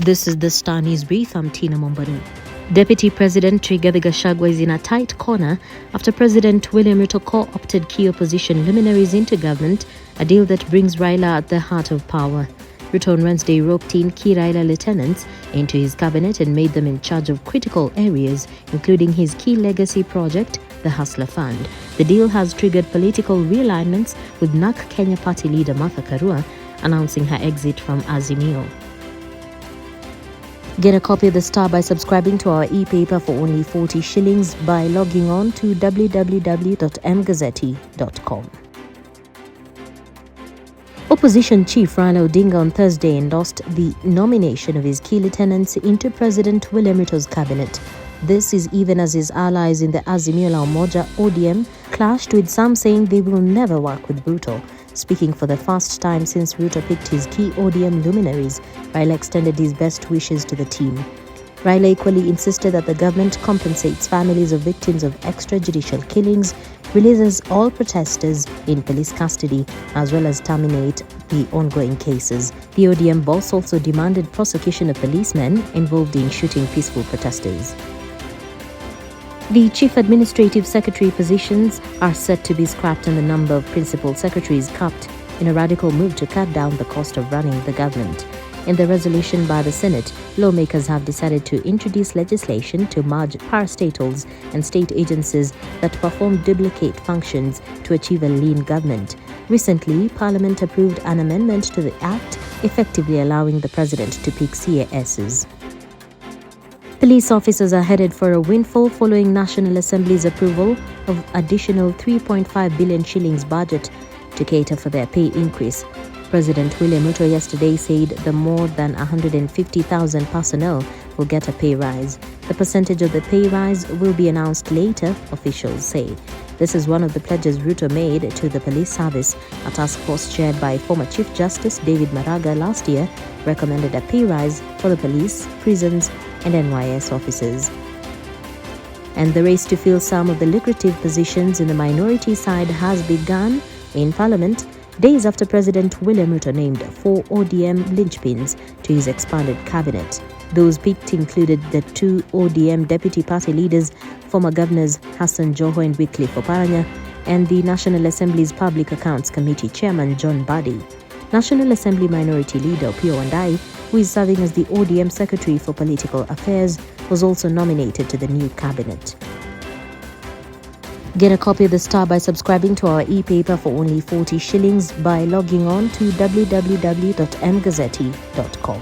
This is the Star News Brief. I'm Tina Mombanu. Deputy President Riggy G is in a tight corner after President William Ruto co-opted key opposition luminaries into government, a deal that brings Raila at the heart of power. Ruto on Wednesday roped in key Raila lieutenants into his cabinet and made them in charge of critical areas, including his key legacy project, the Hustler Fund. The deal has triggered political realignments, with NARC Kenya Party leader Martha Karua announcing her exit from Azimio. Get a copy of the Star by subscribing to our e-paper for only 40 shillings by logging on to www.mgazzetti.com. Opposition Chief Raila Odinga on Thursday endorsed the nomination of his key lieutenants into President William Ruto's cabinet. This is even as his allies in the Azimio la Umoja (ODM) clashed, with some saying they will never work with Ruto. Speaking for the first time since Ruto picked his key ODM luminaries, Raila extended his best wishes to the team. Raila equally insisted that the government compensates families of victims of extrajudicial killings, releases all protesters in police custody, as well as terminate the ongoing cases. The ODM boss also demanded prosecution of policemen involved in shooting peaceful protesters. The Chief Administrative Secretary positions are set to be scrapped and the number of Principal Secretaries capped in a radical move to cut down the cost of running the government. In the resolution by the Senate, lawmakers have decided to introduce legislation to merge parastatals and state agencies that perform duplicate functions to achieve a lean government. Recently, Parliament approved an amendment to the Act, effectively allowing the President to pick CASs. Police officers are headed for a windfall following National Assembly's approval of additional 3.5 billion shillings budget to cater for their pay increase. President William Ruto yesterday said the more than 150,000 personnel will get a pay rise. The percentage of the pay rise will be announced later, officials say. This is one of the pledges Ruto made to the police service. A task force chaired by former Chief Justice David Maraga last year recommended a pay rise for the police, prisons, and NYS officers. And the race to fill some of the lucrative positions in the minority side has begun in Parliament, days after President William Ruto named 4 ODM linchpins to his expanded cabinet. Those picked included the 2 ODM deputy party leaders, former governors Hassan Joho and Wycliffe Oparanya, and the National Assembly's Public Accounts Committee chairman John Buddy. National Assembly Minority Leader Pio Wandai, who is serving as the ODM Secretary for Political Affairs, was also nominated to the new cabinet. Get a copy of the Star by subscribing to our e-paper for only 40 shillings by logging on to www.mgazzetti.com.